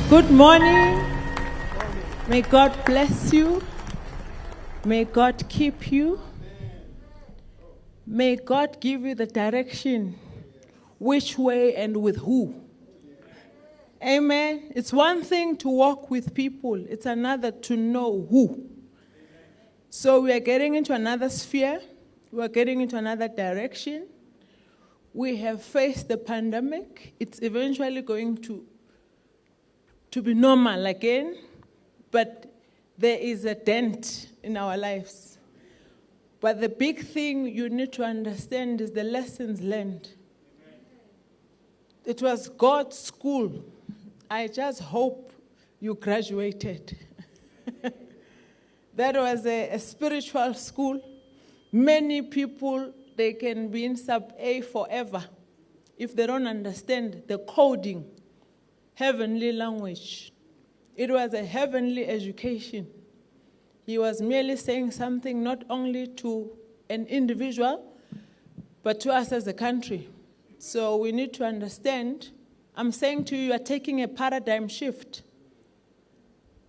Good morning. May God bless you. May God keep you. May God give you the direction, which way and with who. Amen. It's one thing to walk with people. It's another to know who. So we are getting into another sphere. We are getting into another direction. We have faced the pandemic. It's eventually going to be normal again, but there is a dent in our lives. But the big thing you need to understand is the lessons learned. It was God's school. I just hope you graduated. That was a spiritual school. Many people, they can be in sub-A forever if they don't understand the coding, heavenly language. It was a heavenly education. He was merely saying something not only to an individual, but to us as a country. So we need to understand. I'm saying to you, you are taking a paradigm shift.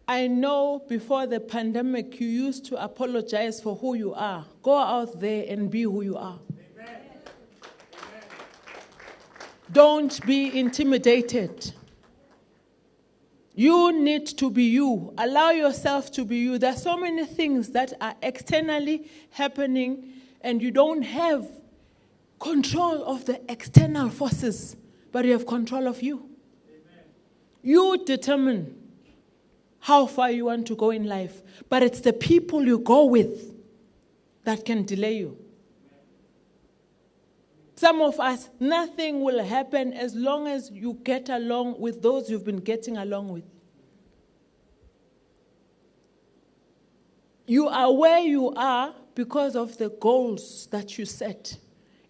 I know before the pandemic, you used to apologize for who you are. Go out there and be who you are. Amen. Don't be intimidated. You need to be you. Allow yourself to be you. There are so many things that are externally happening, and you don't have control of the external forces, but you have control of you. Amen. You determine how far you want to go in life, but it's the people you go with that can delay you. Some of us, nothing will happen as long as you get along with those you've been getting along with. You are where you are because of the goals that you set.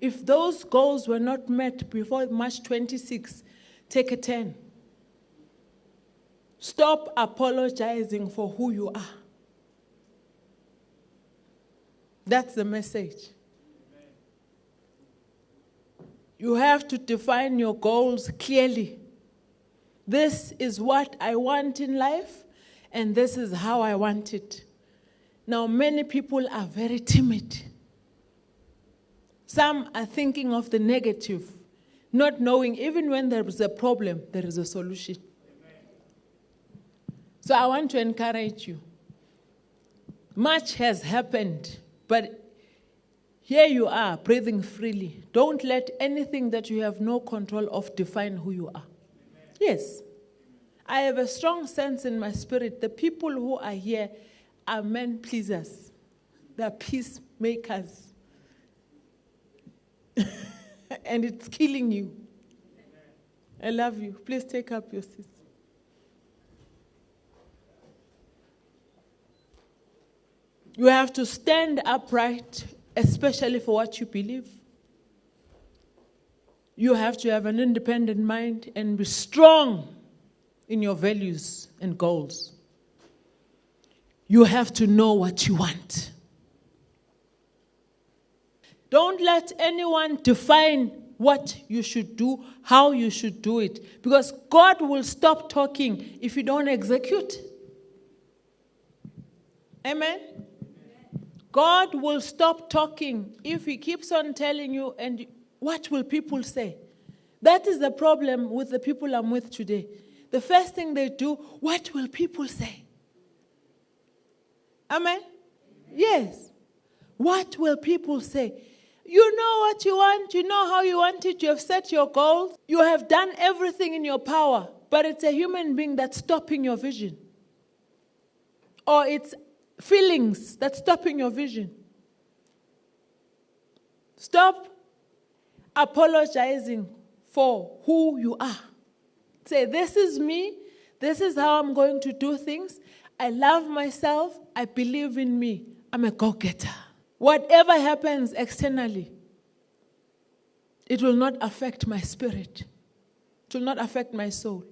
If those goals were not met before March 26, take a 10. Stop apologizing for who you are. That's the message. You have to define your goals clearly. This is what I want in life, and this is how I want it. Now, many people are very timid. Some are thinking of the negative, not knowing even when there is a problem, there is a solution. So I want to encourage you. Much has happened, but here you are, breathing freely. Don't let anything that you have no control of define who you are. Amen. Yes. I have a strong sense in my spirit. The people who are here are men pleasers. They're peacemakers. And it's killing you. Amen. I love you. Please take up your seats. You have to stand upright, especially for what you believe. You have to have an independent mind and be strong in your values and goals. You have to know what you want. Don't let anyone define what you should do, how you should do it, because God will stop talking if you don't execute. Amen? God will stop talking if he keeps on telling you, and what will people say? That is the problem with the people I'm with today. The first thing they do, what will people say? Amen? Yes. What will people say? You know what you want. You know how you want it. You have set your goals. You have done everything in your power, but it's a human being that's stopping your vision. Or it's feelings that's stopping your vision. Stop apologizing for who you are. Say, this is me. This is how I'm going to do things. I love myself. I believe in me. I'm a go-getter. Whatever happens externally, it will not affect my spirit. It will not affect my soul.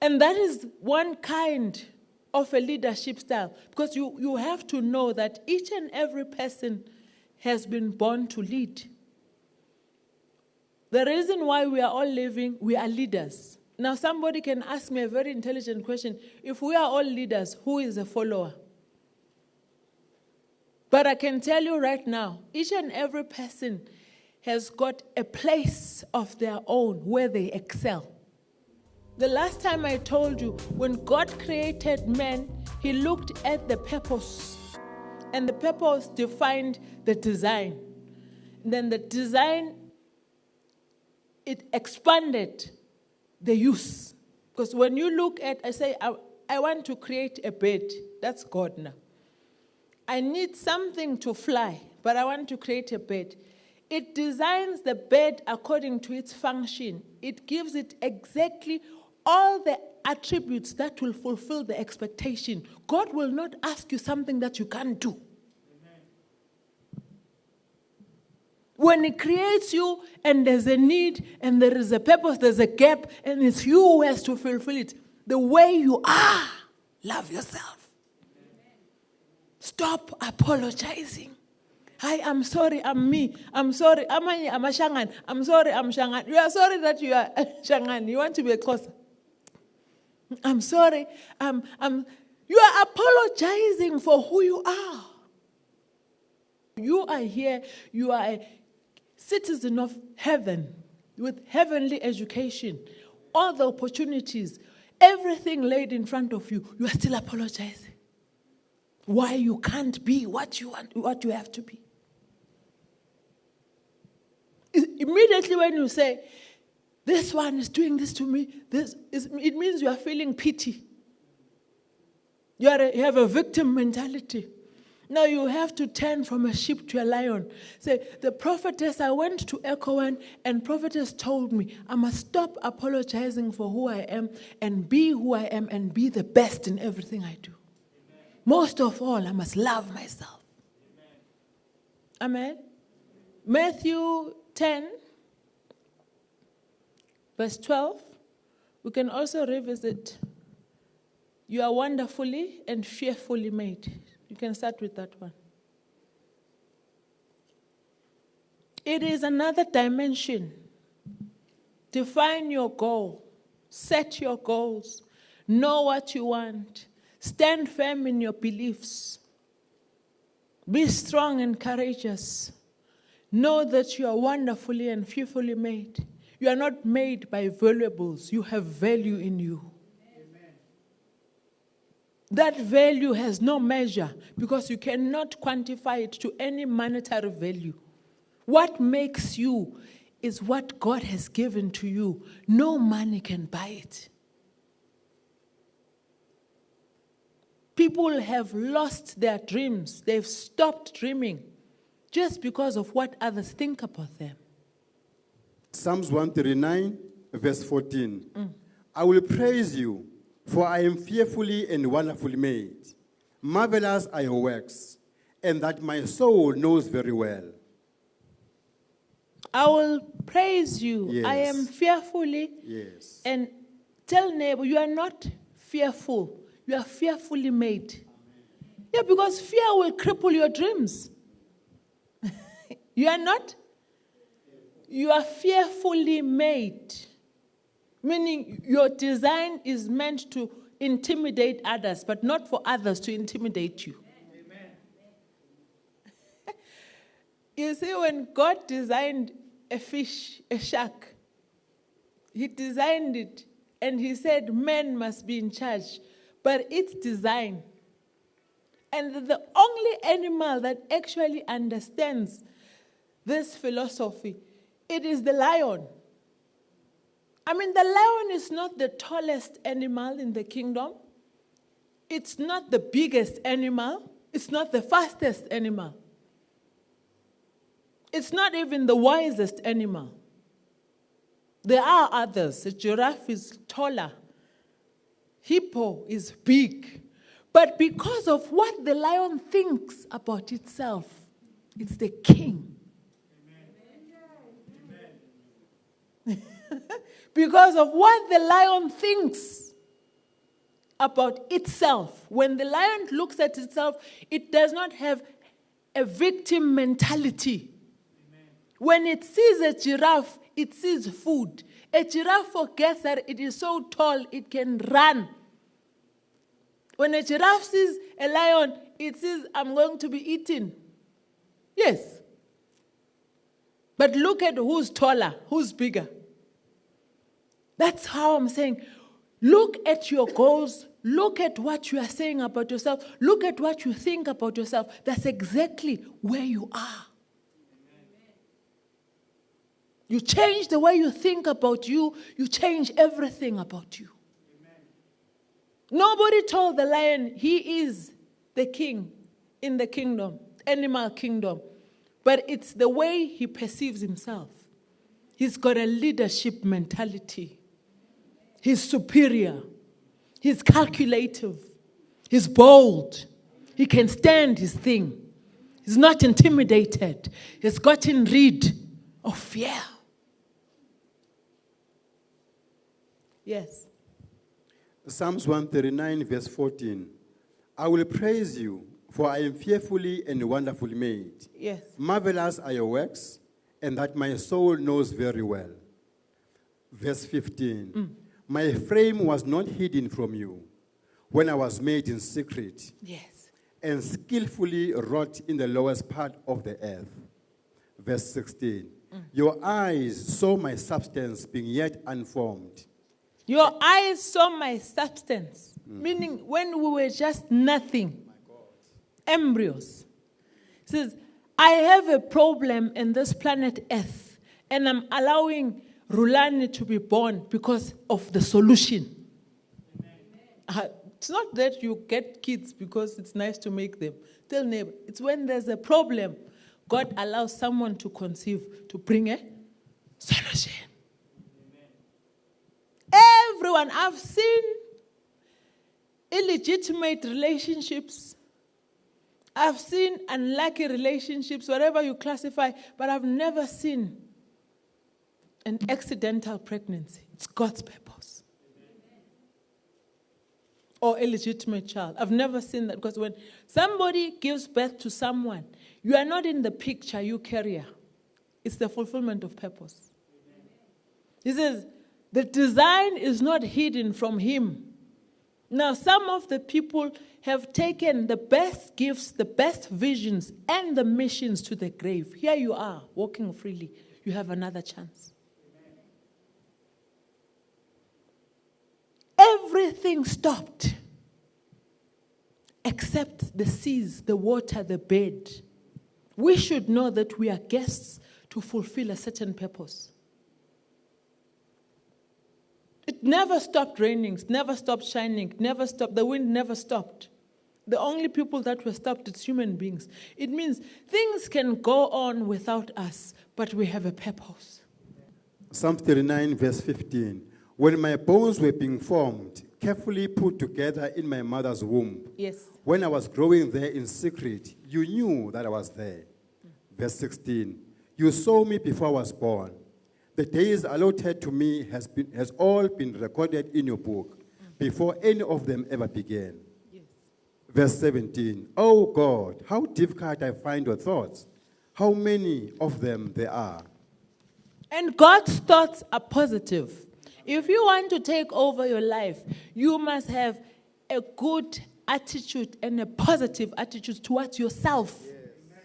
And that is one kind of a leadership style, because you have to know that each and every person has been born to lead. The reason why we are all living, we are leaders. Now somebody can ask me a very intelligent question. If we are all leaders, who is a follower? But I can tell you right now, each and every person has got a place of their own where they excel. The last time I told you, when God created man, he looked at the purpose. And the purpose defined the design. Then the design, it expanded the use. Because when you look at, I say, I want to create a bed. That's God now. I need something to fly, but I want to create a bed. It designs the bed according to its function. It gives it exactly all the attributes that will fulfill the expectation. God will not ask you something that you can't do. Amen. When he creates you and there's a need and there is a purpose, there's a gap, and it's you who has to fulfill it. The way you are, love yourself. Amen. Stop apologizing. Hi, I'm sorry, I'm me. I'm sorry, I'm a Shangan. I'm sorry, I'm Shangan. You are sorry that you are Shangan. You want to be a Kosa. I'm sorry. You are apologizing for who you are. You are here. You are a citizen of heaven with heavenly education. All the opportunities, everything laid in front of you. You are still apologizing. Why you can't be what you want, what you have to be. Immediately when you say, this one is doing this to me, it means you are feeling pity. You have a victim mentality. Now you have to turn from a sheep to a lion. Say, the prophetess, I went to Ecoan and prophetess told me I must stop apologizing for who I am and be who I am and be the best in everything I do. Amen. Most of all, I must love myself. Amen. Amen. Matthew 10. Verse 12, we can also revisit, you are wonderfully and fearfully made. You can start with that one. It is another dimension. Define your goal. Set your goals. Know what you want. Stand firm in your beliefs. Be strong and courageous. Know that you are wonderfully and fearfully made. You are not made by valuables. You have value in you. Amen. That value has no measure because you cannot quantify it to any monetary value. What makes you is what God has given to you. No money can buy it. People have lost their dreams. They've stopped dreaming just because of what others think about them. Psalms 139, verse 14. I will praise you, for I am fearfully and wonderfully made. Marvelous are your works, and that my soul knows very well. I will praise you. Yes. I am fearfully. Yes. And tell neighbor, you are not fearful. You are fearfully made. Amen. Yeah, because fear will cripple your dreams. You are not? You are fearfully made, meaning your design is meant to intimidate others, but not for others to intimidate you. Amen. You see, when God designed a fish, a shark, he designed it, and he said man must be in charge, but it's design. And the only animal that actually understands this philosophy, it is the lion. I mean, the lion is not the tallest animal in the kingdom. It's not the biggest animal. It's not the fastest animal. It's not even the wisest animal. There are others. The giraffe is taller. Hippo is big. But because of what the lion thinks about itself, it's the king. Because of what the lion thinks about itself. When the lion looks at itself, it does not have a victim mentality. Amen. When it sees a giraffe, it sees food. A giraffe forgets that it is so tall it can run. When a giraffe sees a lion, it says, I'm going to be eaten. Yes. But look at who's taller, who's bigger. That's how I'm saying, look at your goals, look at what you are saying about yourself, look at what you think about yourself. That's exactly where you are. You change the way you think about you, you change everything about you. Amen. Nobody told the lion he is the king in the kingdom, animal kingdom. But it's the way he perceives himself. He's got a leadership mentality. He's superior. He's calculative. He's bold. He can stand his thing. He's not intimidated. He's gotten rid of fear. Yes. Psalms 139, verse 14. I will praise you, for I am fearfully and wonderfully made. Yes. Marvelous are your works, and that my soul knows very well. Verse 15. My frame was not hidden from you when I was made in secret. Yes. And skillfully wrought in the lowest part of the earth. Verse 16. Your eyes saw my substance being yet unformed. Your eyes saw my substance, meaning when we were just nothing, embryos. It says, I have a problem in this planet Earth, and I'm allowing Rulani to be born because of the solution. It's not that you get kids because it's nice to make them. Tell neighbor, it's when there's a problem, God allows someone to conceive, to bring a solution. Everyone, I've seen illegitimate relationships. I've seen unlucky relationships, whatever you classify, but I've never seen an accidental pregnancy. It's God's purpose. Or illegitimate child. I've never seen that, because when somebody gives birth to someone, you are not in the picture, you carrier. It's the fulfillment of purpose. He says, the design is not hidden from him. Now, some of the people have taken the best gifts, the best visions, and the missions to the grave. Here you are, walking freely. You have another chance. Everything stopped except the seas, the water, the bed. We should know that we are guests to fulfill a certain purpose. It never stopped raining, it never stopped shining, never stopped. The wind never stopped. The only people that were stopped, it's human beings. It means things can go on without us, but we have a purpose. Psalm 39, verse 15. When my bones were being formed, carefully put together in my mother's womb. Yes. When I was growing there in secret, you knew that I was there. Verse 16. You saw me before I was born. The days allotted to me has all been recorded in your book before any of them ever began. Yes. Verse 17. Oh God, how difficult I find your thoughts. How many of them there are. And God's thoughts are positive. If you want to take over your life, you must have a good attitude and a positive attitude towards yourself. Yes.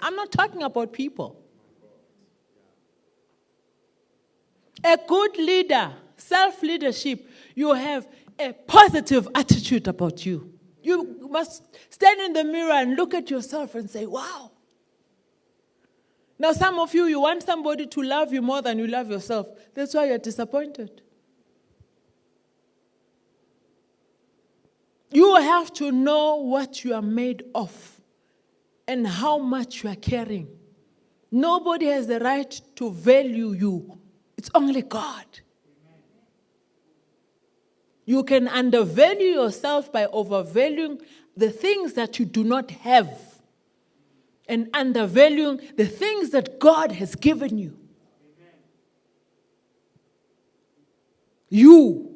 I'm not talking about people. A good leader, self-leadership, you have a positive attitude about you. You must stand in the mirror and look at yourself and say, wow. Now some of you, you want somebody to love you more than you love yourself. That's why you're disappointed. You have to know what you are made of and how much you are carrying. Nobody has the right to value you. It's only God. You can undervalue yourself by overvaluing the things that you do not have and undervaluing the things that God has given you. You.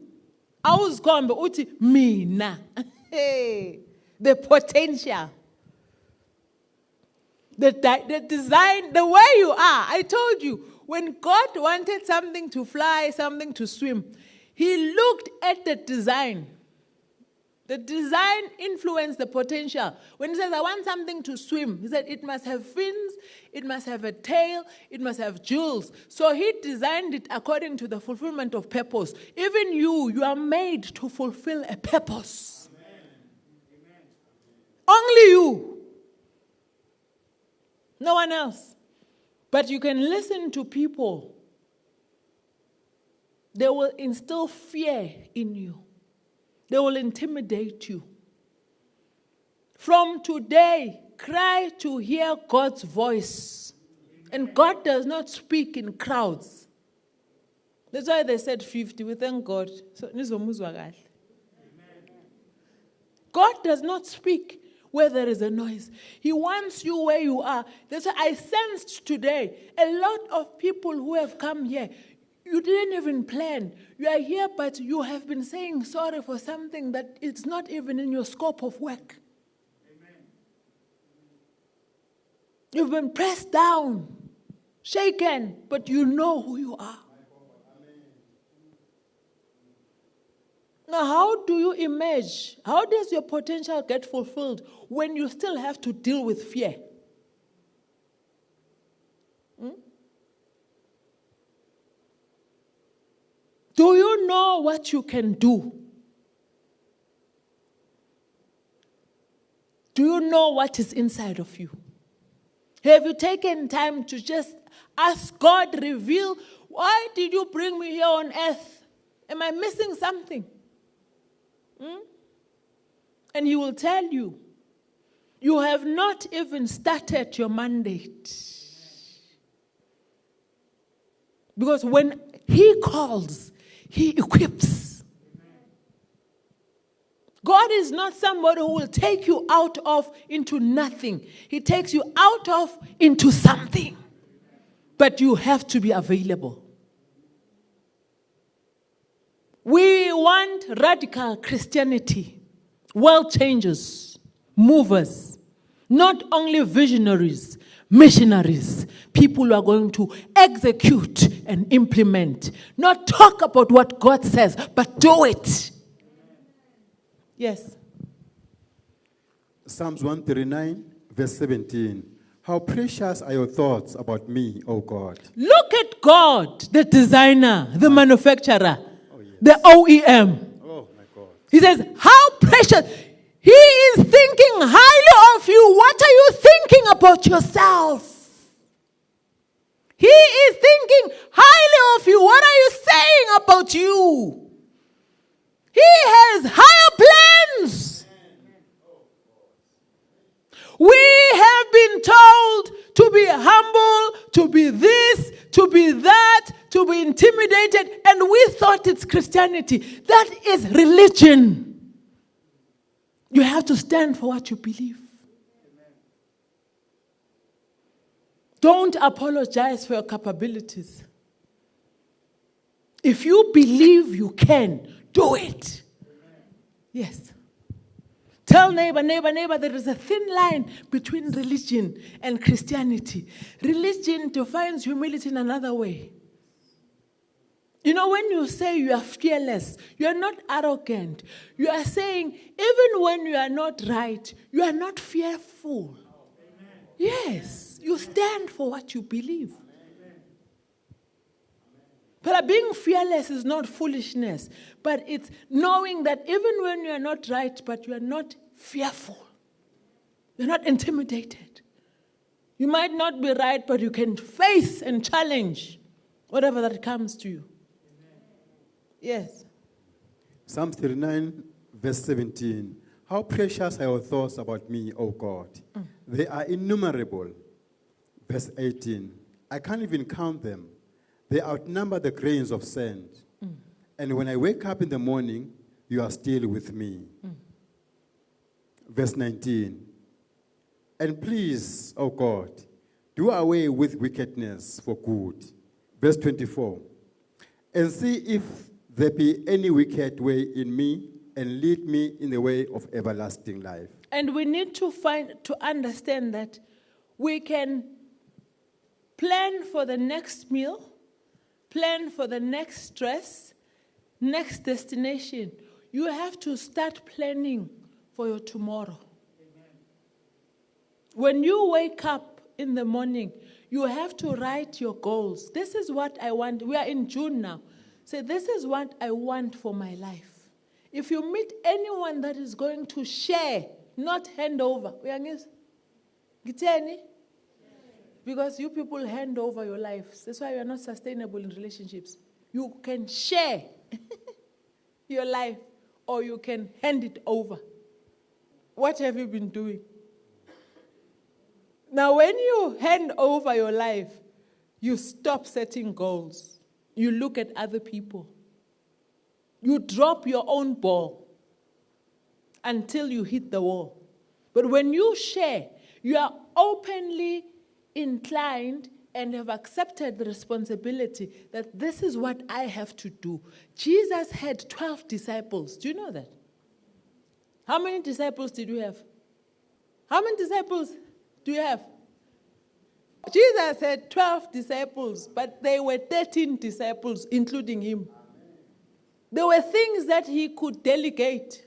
I was going to uti mina. The potential. The design, the way you are. I told you, when God wanted something to fly, something to swim, he looked at the design. The design influenced the potential. When he says, I want something to swim, he said, it must have fins, it must have a tail, it must have jewels. So he designed it according to the fulfillment of purpose. Even you are made to fulfill a purpose. Amen. Only you. No one else. But you can listen to people. They will instill fear in you. They will intimidate you. From today, cry to hear God's voice. And God does not speak in crowds. That's why they said 50. We thank God. God does not speak where there is a noise. He wants you where you are. That's why I sensed today a lot of people who have come here. You didn't even plan. You are here, but you have been saying sorry for something that it's not even in your scope of work. Amen. You've been pressed down, shaken, but you know who you are. Amen. Now, how do you emerge? How does your potential get fulfilled when you still have to deal with fear? Do you know what you can do? Do you know what is inside of you? Have you taken time to just ask God, reveal, why did you bring me here on earth? Am I missing something? And He will tell you, you have not even started your mandate. Because when He calls, He equips. God is not somebody who will take you out of into nothing. He takes you out of into something. But you have to be available. We want radical Christianity, world changers, movers, not only visionaries, missionaries, people who are going to execute and implement, not talk about what God says, but do it. Yes. Psalms 139, verse 17. How precious are your thoughts about me, O God. Look at God, the designer, the manufacturer, the OEM. Oh, my God. He says, how precious. He is thinking highly of you. What are you thinking about yourself? He is thinking highly of you. What are you saying about you? He has higher plans. We have been told to be humble, to be this, to be that, to be intimidated, and we thought it's Christianity. That is religion. You have to stand for what you believe. Don't apologize for your capabilities. If you believe you can, do it. Yes. Tell neighbor, there is a thin line between religion and Christianity. Religion defines humility in another way. You know, when you say you are fearless, you are not arrogant. You are saying, even when you are not right, you are not fearful. Amen. Yes, you stand for what you believe. Amen. But being fearless is not foolishness, but it's knowing that even when you are not right, but you are not fearful. You're not intimidated. You might not be right, but you can face and challenge whatever that comes to you. Yes. Psalm 39, verse 17. How precious are your thoughts about me, O God. They are innumerable. Verse 18. I can't even count them. They outnumber the grains of sand. And when I wake up in the morning, you are still with me. Verse 19. And please, O God, do away with wickedness for good. Verse 24. And see if there be any wicked way in me, and lead me in the way of everlasting life. And we need to understand that we can Plan for the next meal. Plan for the next stress, next destination. You have to start planning for your tomorrow. When you wake up in the morning, you have to write your goals. This is what I want. We are in June now. Say, this is what I want for my life. If you meet anyone that is going to share, not hand over. Because you people hand over your lives. That's why you are not sustainable in relationships. You can share your life or you can hand it over. What have you been doing? Now, when you hand over your life, you stop setting goals. You look at other people. You drop your own ball until you hit the wall. But when you share, you are openly inclined and have accepted the responsibility that this is what I have to do. Jesus had 12 disciples. Do you know that? How many disciples did you have? How many disciples do you have? Jesus had 12 disciples, but there were 13 disciples, including him. There were things that he could delegate.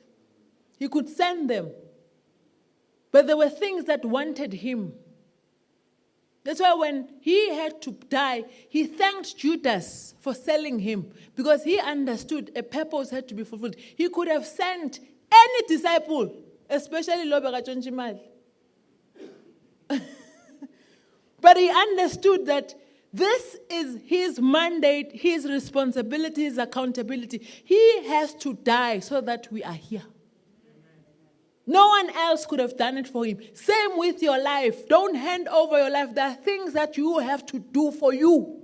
He could send them. But there were things that wanted him. That's why when he had to die, he thanked Judas for selling him because he understood a purpose had to be fulfilled. He could have sent any disciple, especially Lobega Chonchimal. But he understood that this is his mandate, his responsibility, his accountability. He has to die so that we are here. No one else could have done it for him. Same with your life. Don't hand over your life. There are things that you have to do for you.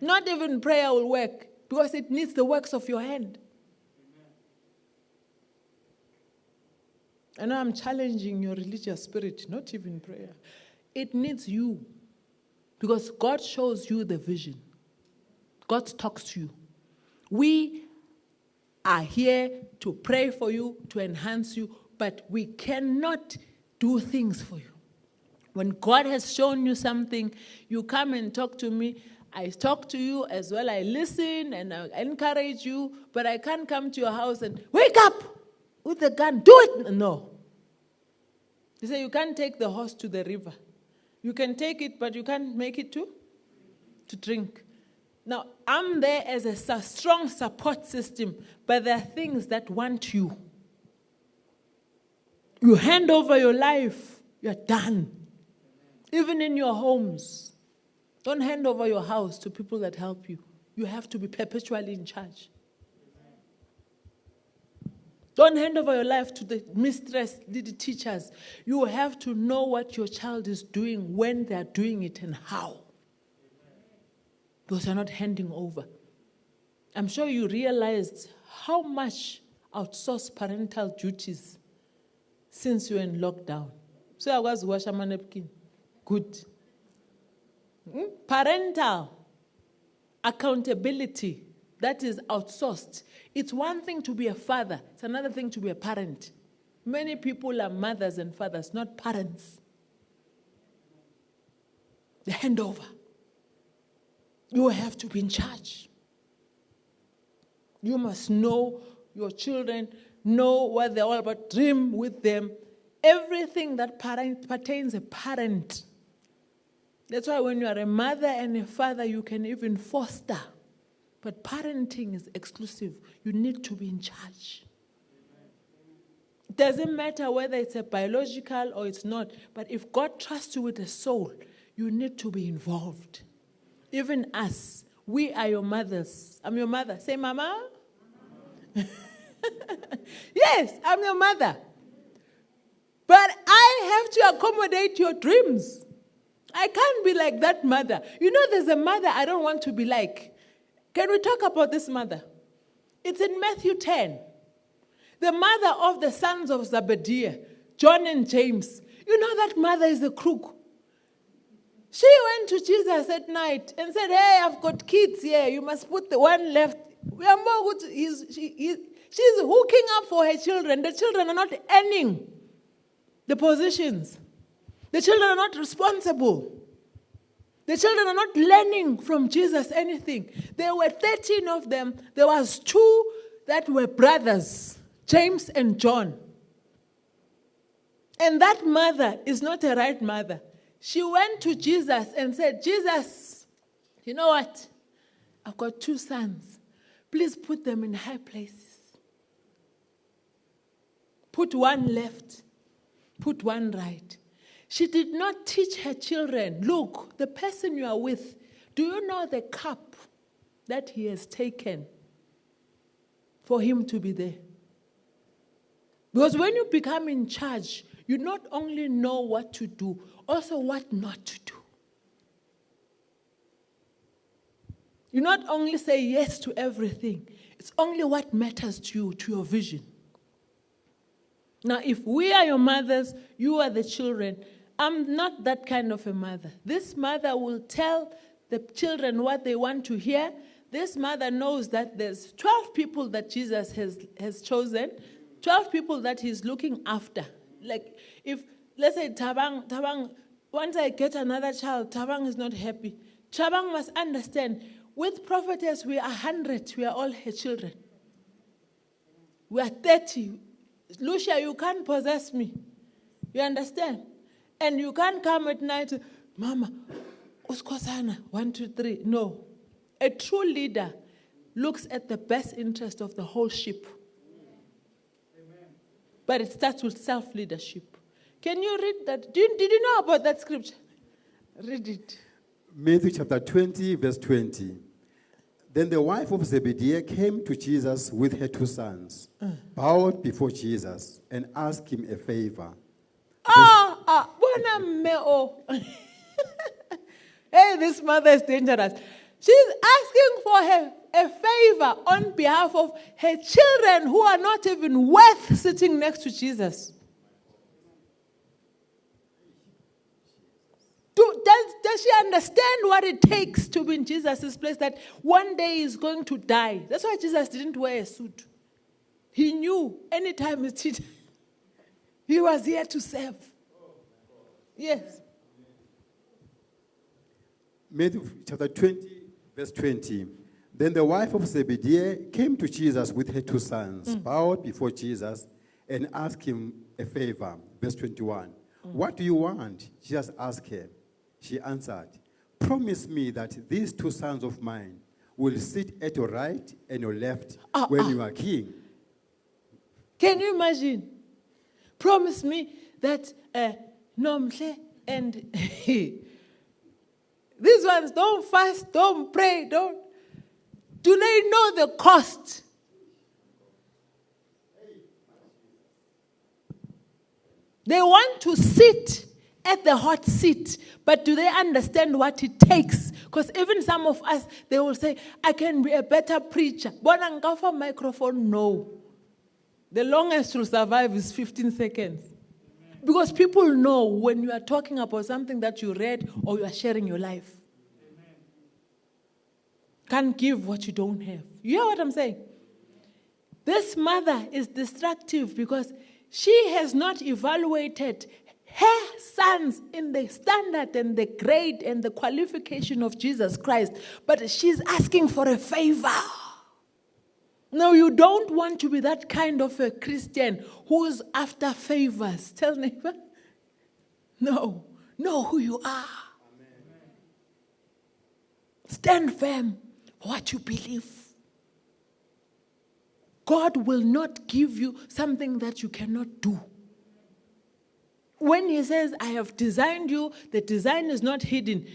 Not even prayer will work because it needs the works of your hand. I know I'm challenging your religious spirit, not even prayer. It needs you because God shows you the vision. God talks to you. We are here to pray for you, to enhance you, but we cannot do things for you. When God has shown you something, you come and talk to me. I talk to you as well. I listen and I encourage you, but I can't come to your house and wake up with the gun. Do it. No. They say you can't take the horse to the river. You can take it, but you can't make it to drink. Now, I'm there as a strong support system, but there are things that want you. You hand over your life, you're done. Even in your homes. Don't hand over your house to people that help you. You have to be perpetually in charge. Don't hand over your life to the mistress, the teachers. You have to know what your child is doing, when they're doing it, and how. Because you're not handing over. I'm sure you realized how much outsourced parental duties since you're in lockdown. So I was washing my napkin. Good. Parental accountability that is outsourced. It's one thing to be a father. It's another thing to be a parent. Many people are mothers and fathers, not parents. The handover. You have to be in charge. You must know your children, know what they're all about, dream with them. Everything that pertains a parent. That's why when you are a mother and a father, you can even foster. But parenting is exclusive. You need to be in charge. It doesn't matter whether it's a biological or it's not. But if God trusts you with a soul, you need to be involved. Even us, we are your mothers. I'm your mother. Say, Mama. Yes, I'm your mother. But I have to accommodate your dreams. I can't be like that mother. You know, there's a mother I don't want to be like. Can we talk about this mother? It's in Matthew 10. The mother of the sons of Zebediah, John and James. You know that mother is a crook. She went to Jesus at night and said, hey, I've got kids here. You must put the one left. She's hooking up for her children. The children are not earning the positions. The children are not responsible. The children are not learning from Jesus anything. There were 13 of them. There was 2 that were brothers, James and John. And that mother is not a right mother. She went to Jesus and said, Jesus, you know what? I've got 2 sons. Please put them in high places. Put one left, put one right. She did not teach her children, look, the person you are with, do you know the cup that he has taken for him to be there? Because when you become in charge, you not only know what to do, also what not to do. You not only say yes to everything, it's only what matters to you, to your vision. Now, if we are your mothers, you are the children, I'm not that kind of a mother. This mother will tell the children what they want to hear. This mother knows that there's 12 people that Jesus has chosen, 12 people that he's looking after. Like, if, let's say, Tabang, once I get another child, Tabang is not happy. Tabang must understand, with Prophetess, we are 100, we are all her children. We are 30. Lucia, you can't possess me. You understand? And you can't come at night, Mama, uskosana, 1, 2, 3. No. A true leader looks at the best interest of the whole ship. Amen. But it starts with self-leadership. Can you read that? Did you know about that scripture? Read it. Matthew chapter 20, verse 20. Then the wife of Zebedee came to Jesus with her 2 sons, bowed before Jesus, and asked him a favor. Hey, this mother is dangerous. She's asking for her a favor on behalf of her children who are not even worth sitting next to Jesus. Does she understand what it takes to be in Jesus' place, that one day he's going to die? That's why Jesus didn't wear a suit. He knew anytime he was here to serve. Yes. Matthew chapter 20, verse 20. Then the wife of Zebedee came to Jesus with her 2 sons, bowed before Jesus, and asked him a favor. Verse 21. What do you want? Jesus asked her. She answered, promise me that these 2 sons of mine will sit at your right and your left when you are king. Can you imagine? Promise me that Nomhle and these ones don't fast, don't pray, don't. Do they know the cost? They want to sit at the hot seat, but do they understand what it takes? Because even some of us, they will say, I can be a better preacher. Bonangafa microphone, no. The longest to survive is 15 seconds. Because people know when you are talking about something that you read or you are sharing your life. Can't give what you don't have. You hear what I'm saying? This mother is destructive because she has not evaluated her sons in the standard and the grade and the qualification of Jesus Christ. But she's asking for a favor. No, you don't want to be that kind of a Christian who's after favors. Tell neighbor. No. Know who you are. Amen. Stand firm for what you believe. God will not give you something that you cannot do. When he says, I have designed you, the design is not hidden.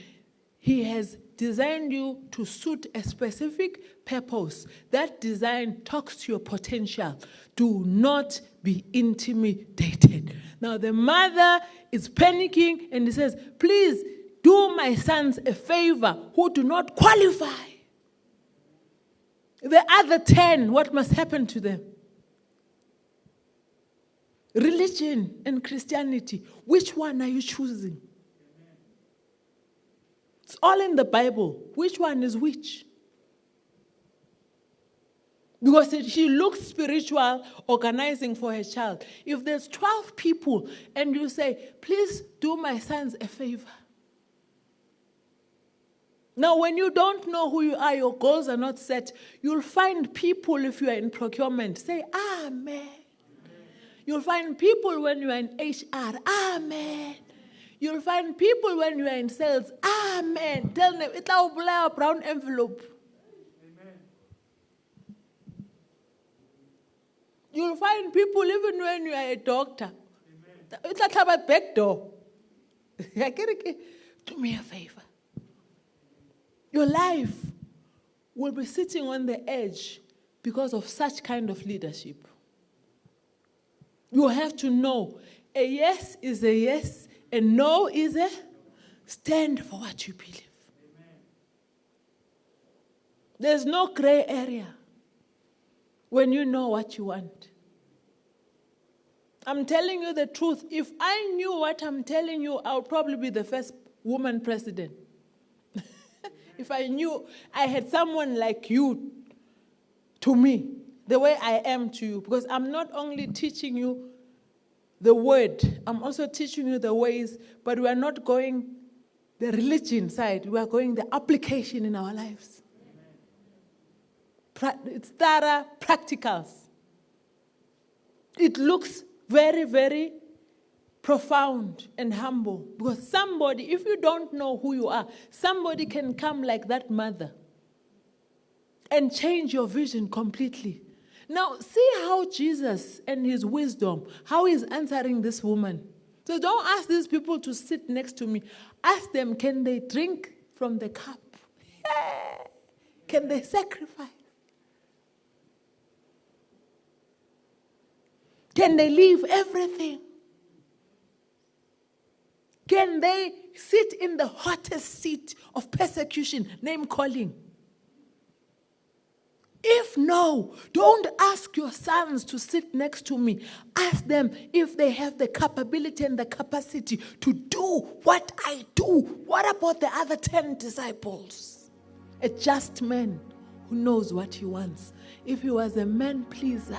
He has designed you to suit a specific purpose. That design talks to your potential. Do not be intimidated. Now the mother is panicking and he says, please do my sons a favor who do not qualify. The other 10, what must happen to them? Religion and Christianity, which one are you choosing? It's all in the Bible. Which one is which? Because she looks spiritual, organizing for her child. If there's 12 people and you say, please do my sons a favor. Now, when you don't know who you are, your goals are not set, you'll find people, if you are in procurement, say, Amen. You'll find people when you are in HR, Amen. You'll find people when you are in sales, Amen. Tell them, it's a brown envelope. Amen. You'll find people even when you are a doctor. It's a back door. Do me a favor. Your life will be sitting on the edge because of such kind of leadership. You have to know a yes is a yes, a no is a stand for what you believe. Amen. There's no gray area when you know what you want. I'm telling you the truth. If I knew what I'm telling you, I would probably be the first woman president. If I knew I had someone like you to me, the way I am to you, because I'm not only teaching you the word, I'm also teaching you the ways, but we are not going the religion side, we are going the application in our lives. It's thorough practicals. It looks very, very profound and humble. Because somebody, if you don't know who you are, somebody can come like that mother and change your vision completely. Now, see how Jesus and his wisdom, how he's answering this woman. So don't ask these people to sit next to me. Ask them, can they drink from the cup? Yeah. Can they sacrifice? Can they leave everything? Can they sit in the hottest seat of persecution, name calling? If no, don't ask your sons to sit next to me. Ask them if they have the capability and the capacity to do what I do. What about the other 10 disciples? A just man who knows what he wants. If he was a man pleaser,